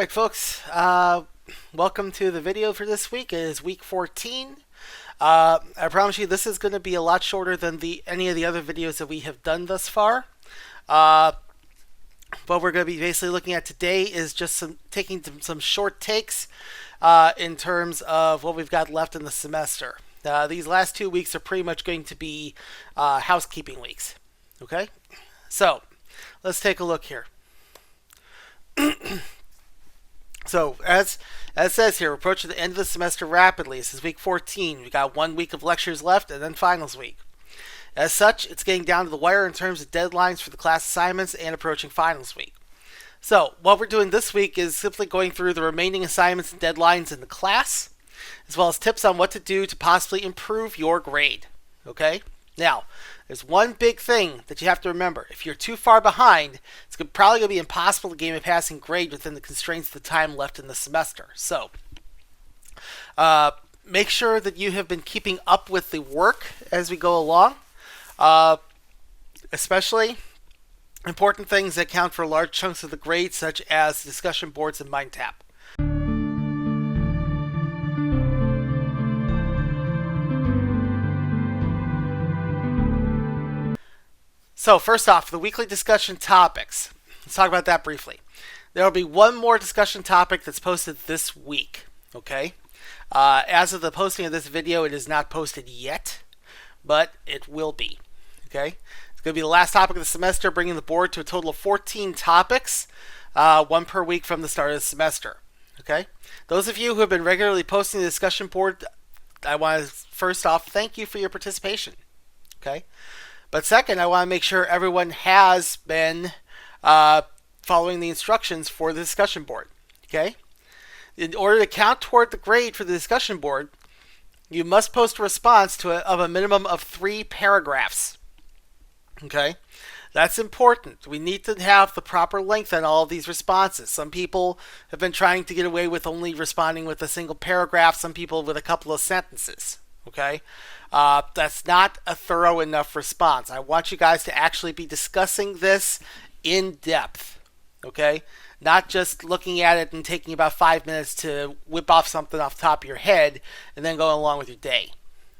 Alright folks, welcome to the video for this week. It is week 14. I promise you this is going to be a lot shorter than any of the other videos that we have done thus far. What we're going to be basically looking at today is just taking some short takes in terms of what we've got left in the semester. These last 2 weeks are pretty much going to be housekeeping weeks. Okay? So, let's take a look here. So, as it says here, we're approaching the end of the semester rapidly. This is week 14. We've got 1 week of lectures left and then finals week. As such, it's getting down to the wire in terms of deadlines for the class assignments and approaching finals week. So, what we're doing this week is simply going through the remaining assignments and deadlines in the class, as well as tips on what to do to possibly improve your grade. Okay? Now, there's one big thing that you have to remember. If you're too far behind, it's probably going to be impossible to gain a passing grade within the constraints of the time left in the semester. So, make sure that you have been keeping up with the work as we go along. Especially important things that count for large chunks of the grade, such as discussion boards and Mindtap. So first off, the weekly discussion topics. Let's talk about that briefly. There will be one more discussion topic that's posted this week. Okay? As of the posting of this video, it is not posted yet, but it will be. Okay? It's going to be the last topic of the semester, bringing the board to a total of 14 topics, one per week from the start of the semester. Okay? Those of you who have been regularly posting the discussion board, I want to first off thank you for your participation. Okay? But second, I want to make sure everyone has been following the instructions for the discussion board. Okay? In order to count toward the grade for the discussion board, you must post a response of a minimum of 3 paragraphs. Okay? That's important. We need to have the proper length on all of these responses. Some people have been trying to get away with only responding with a single paragraph, some people with a couple of sentences. Okay? That's not a thorough enough response. I want you guys to actually be discussing this in depth. Okay? Not just looking at it and taking about 5 minutes to whip off something off the top of your head and then going along with your day.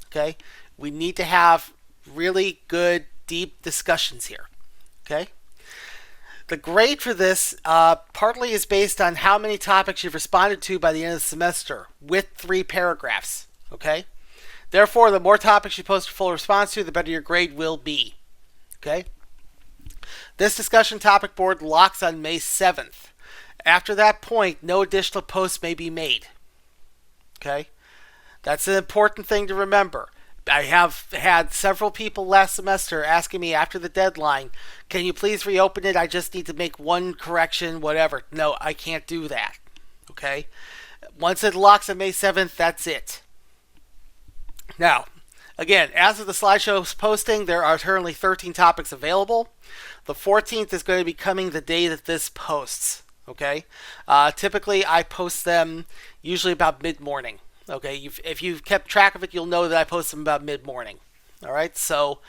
Okay? We need to have really good, deep discussions here. Okay? The grade for this partly is based on how many topics you've responded to by the end of the semester with 3 paragraphs. Okay? Therefore, the more topics you post a full response to, the better your grade will be. Okay? This discussion topic board locks on May 7th. After that point, no additional posts may be made. Okay? That's an important thing to remember. I have had several people last semester asking me after the deadline, can you please reopen it? I just need to make one correction, whatever. No, I can't do that. Okay? Once it locks on May 7th, that's it. Now, again, as of the slideshow's posting, there are currently 13 topics available. The 14th is going to be coming the day that this posts. Okay? Typically, I post them usually about mid-morning. Okay? If you've kept track of it, you'll know that I post them about mid-morning. All right? So,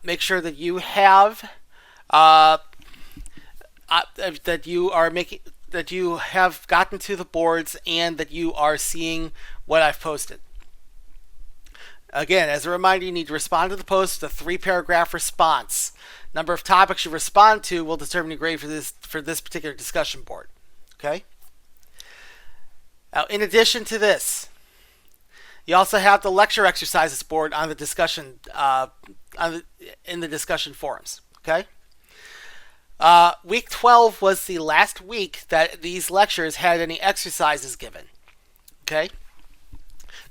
make sure that you have that you have gotten to the boards and that you are seeing what I've posted. Again, as a reminder, you need to respond to the post with a 3-paragraph response. Number of topics you respond to will determine your grade for this particular discussion board. Okay? Now, in addition to this, you also have the lecture exercises board on the discussion in the discussion forums. Okay? Week 12 was the last week that these lectures had any exercises given. Okay?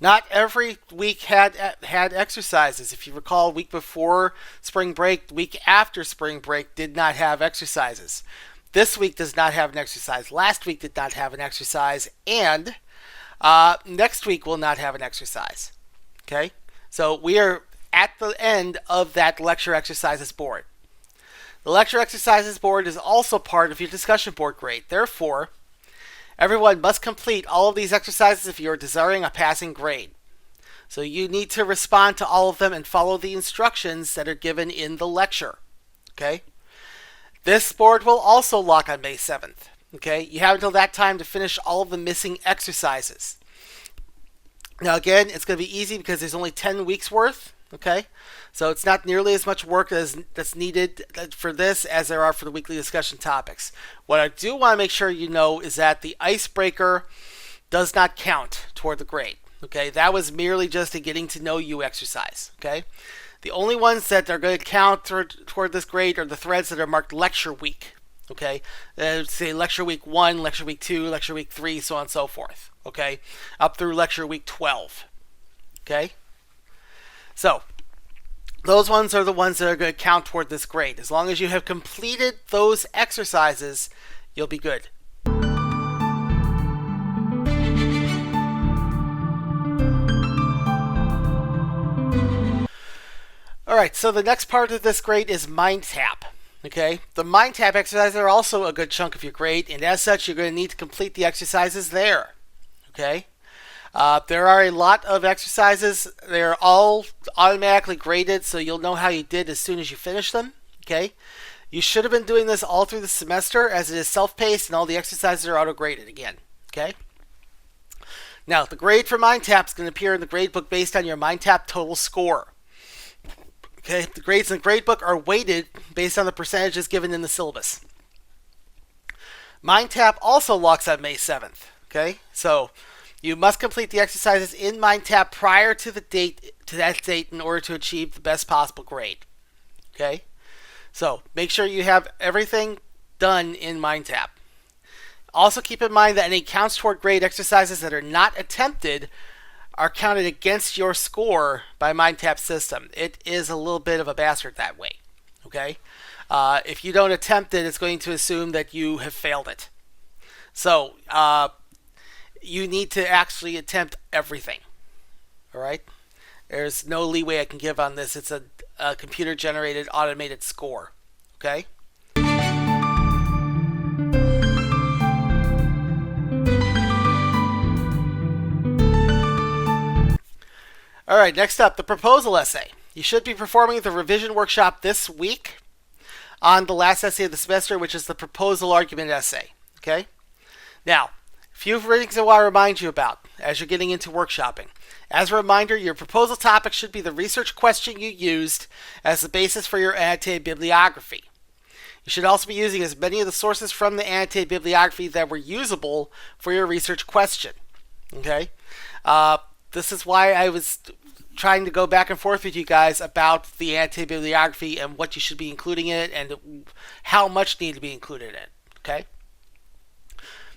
Not every week had exercises. If you recall, week before spring break, week after spring break did not have exercises. This week does not have an exercise. Last week did not have an exercise. And next week will not have an exercise. Okay? So we are at the end of that lecture exercises board. The lecture exercises board is also part of your discussion board grade. Therefore, everyone must complete all of these exercises if you are desiring a passing grade. So you need to respond to all of them and follow the instructions that are given in the lecture. Okay? This board will also lock on May 7th. Okay, you have until that time to finish all of the missing exercises. Now again, it's going to be easy because there's only 10 weeks worth. Okay, so it's not nearly as much work that's needed for this as there are for the weekly discussion topics. What I do want to make sure you know is that the icebreaker does not count toward the grade. Okay, that was merely just a getting to know you exercise. Okay, the only ones that are going to count toward this grade are the threads that are marked lecture week. Okay, say lecture week 1, lecture week 2, lecture week 3, so on and so forth. Okay, up through lecture week 12. Okay, so those ones are the ones that are going to count toward this grade. As long as you have completed those exercises, you'll be good. All right, so the next part of this grade is Mindtap. Okay, the Mindtap exercises are also a good chunk of your grade, and as such, you're going to need to complete the exercises there. Okay, there are a lot of exercises. They're all automatically graded, so you'll know how you did as soon as you finish them. Okay, you should have been doing this all through the semester, as it is self-paced, and all the exercises are auto-graded again. Okay. Now, the grade for Mindtap is going to appear in the gradebook based on your Mindtap total score. Okay, the grades in the gradebook are weighted based on the percentages given in the syllabus. Mindtap also locks on May 7th. Okay, so you must complete the exercises in Mindtap prior to that date in order to achieve the best possible grade. Okay, so make sure you have everything done in Mindtap. Also keep in mind that any counts toward grade exercises that are not attempted are counted against your score by Mindtap's system. It is a little bit of a bastard that way. Okay, if you don't attempt it, it's going to assume that you have failed it. So you need to actually attempt everything. All right, there's no leeway I can give on this. It's a computer-generated automated score. Okay. All right, next up, the proposal essay. You should be performing the revision workshop this week on the last essay of the semester, which is the proposal argument essay. Okay? Now, a few things I want to remind you about as you're getting into workshopping. As a reminder, your proposal topic should be the research question you used as the basis for your annotated bibliography. You should also be using as many of the sources from the annotated bibliography that were usable for your research question. Okay? This is why I was trying to go back and forth with you guys about the annotated bibliography and what you should be including in it and how much need to be included in it. Okay?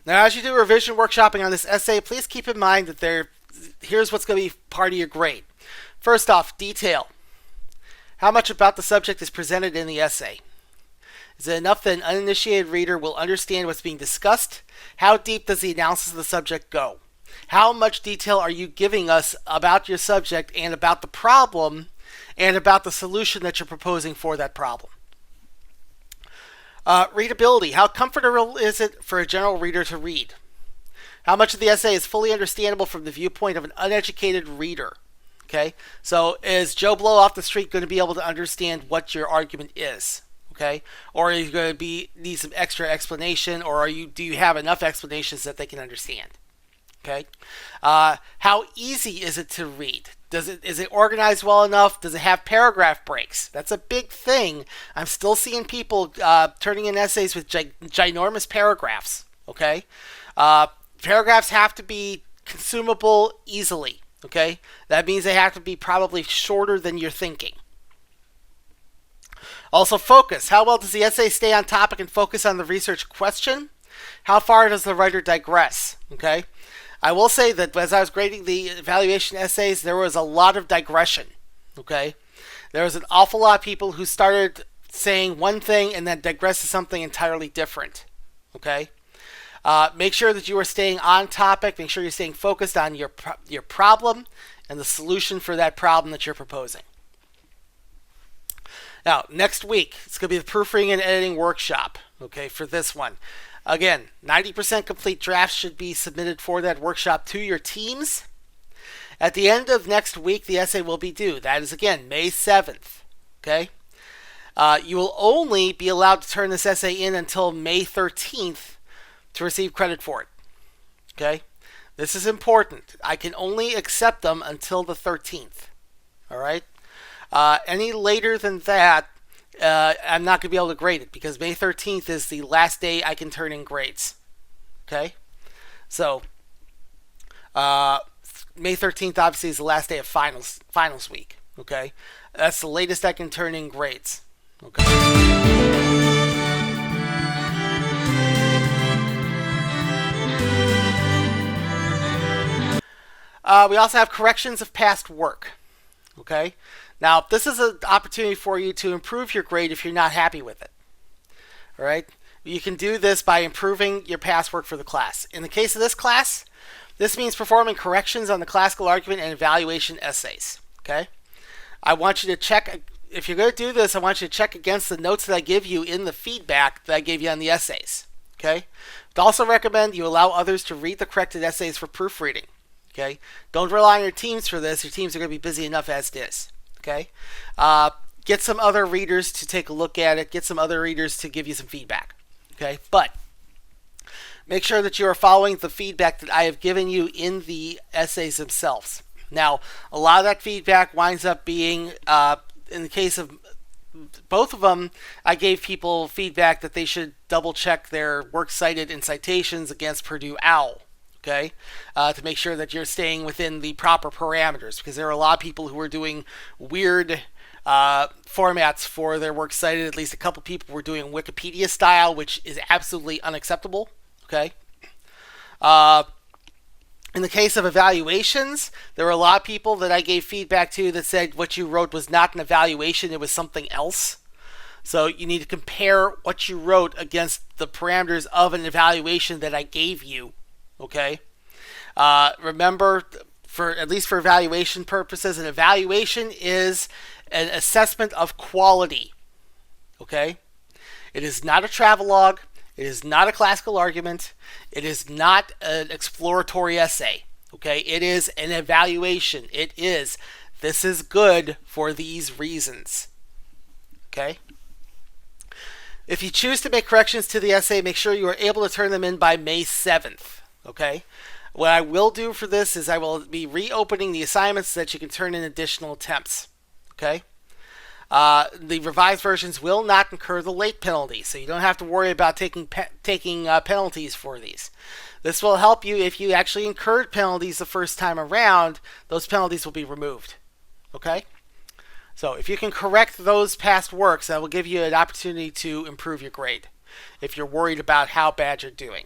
Now, as you do revision workshopping on this essay, please keep in mind that here's what's going to be part of your grade. First off, detail. How much about the subject is presented in the essay? Is it enough that an uninitiated reader will understand what's being discussed? How deep does the analysis of the subject go? How much detail are you giving us about your subject and about the problem and about the solution that you're proposing for that problem? Readability. How comfortable is it for a general reader to read? How much of the essay is fully understandable from the viewpoint of an uneducated reader? Okay, so is Joe Blow off the street going to be able to understand what your argument is? Okay, or are you going to need some extra explanation, or do you have enough explanations that they can understand? Okay, how easy is it to read? Is it organized well enough? Does it have paragraph breaks? That's a big thing. I'm still seeing people turning in essays with ginormous paragraphs. Okay, paragraphs have to be consumable easily. Okay, that means they have to be probably shorter than you're thinking. Also, focus. How well does the essay stay on topic and focus on the research question? How far does the writer digress? Okay, I will say that as I was grading the evaluation essays, there was a lot of digression. Okay, there was an awful lot of people who started saying one thing and then digressed to something entirely different. Okay, make sure that you are staying on topic. Make sure you're staying focused on your problem and the solution for that problem that you're proposing. Now, next week, it's going to be the proofreading and editing workshop, okay, for this one. Again, 90% complete drafts should be submitted for that workshop to your teams. At the end of next week, the essay will be due. That is, again, May 7th, okay? You will only be allowed to turn this essay in until May 13th to receive credit for it. Okay? This is important. I can only accept them until the 13th. All right? Any later than that, I'm not going to be able to grade it because May 13th is the last day I can turn in grades. Okay? So, May 13th obviously is the last day of finals week. Okay? That's the latest I can turn in grades. Okay? We also have corrections of past work. Okay? Now, this is an opportunity for you to improve your grade if you're not happy with it. All right? You can do this by improving your past work for the class. In the case of this class, this means performing corrections on the classical argument and evaluation essays. Okay? I want you to check, if you're going to do this, I want you to check against the notes that I give you in the feedback that I gave you on the essays. Okay? I'd also recommend you allow others to read the corrected essays for proofreading. Okay? Don't rely on your teams for this. Your teams are going to be busy enough as it is. Okay? Get some other readers to take a look at it. Get some other readers to give you some feedback. Okay? But make sure that you are following the feedback that I have given you in the essays themselves. Now, a lot of that feedback winds up being, in the case of both of them, I gave people feedback that they should double check their works cited in citations against Purdue OWL. Okay, to make sure that you're staying within the proper parameters, because there are a lot of people who are doing weird formats for their works cited. At least a couple people were doing Wikipedia style, which is absolutely unacceptable. Okay. In the case of evaluations, there were a lot of people that I gave feedback to that said what you wrote was not an evaluation, it was something else. So you need to compare what you wrote against the parameters of an evaluation that I gave you. Okay? Remember, at least for evaluation purposes, an evaluation is an assessment of quality. Okay? It is not a travelogue. It is not a classical argument. It is not an exploratory essay. Okay? It is an evaluation. It is, this is good for these reasons. Okay? If you choose to make corrections to the essay, make sure you are able to turn them in by May 7th. Okay? What I will do for this is I will be reopening the assignments so that you can turn in additional attempts. Okay? The revised versions will not incur the late penalty, so you don't have to worry about taking penalties for these. This will help you if you actually incurred penalties the first time around. Those penalties will be removed. Okay? So if you can correct those past works, that will give you an opportunity to improve your grade if you're worried about how bad you're doing.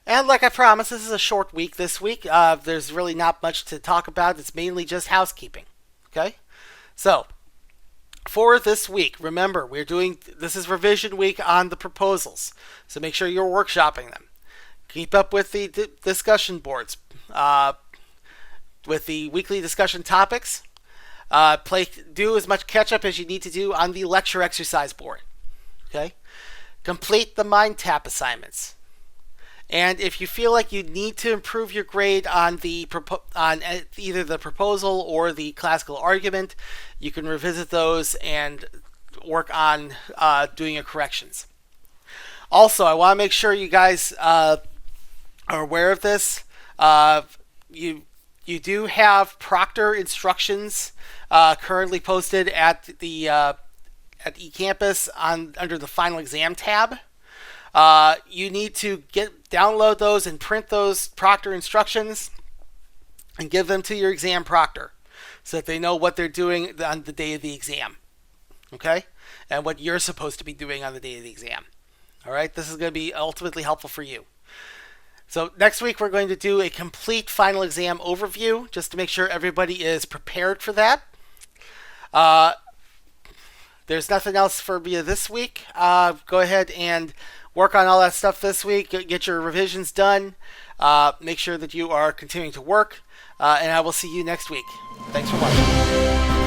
And like I promised, this is a short week this week. There's really not much to talk about. It's mainly just housekeeping. Okay? So, for this week, remember, this is revision week on the proposals. So make sure you're workshopping them. Keep up with the discussion boards, with the weekly discussion topics. Do as much catch up as you need to do on the lecture exercise board. Okay? Complete the Mindtap assignments. And if you feel like you need to improve your grade on either the proposal or the classical argument, you can revisit those and work on doing your corrections. Also, I want to make sure you guys are aware of this. You do have proctor instructions currently posted at the at eCampus under the final exam tab. You need to download those and print those proctor instructions and give them to your exam proctor so that they know what they're doing on the day of the exam. Okay? And what you're supposed to be doing on the day of the exam. All right? This is going to be ultimately helpful for you. So next week we're going to do a complete final exam overview just to make sure everybody is prepared for that. There's nothing else for you this week. Go ahead and work on all that stuff this week. Get your revisions done. Make sure that you are continuing to work. And I will see you next week. Thanks for watching.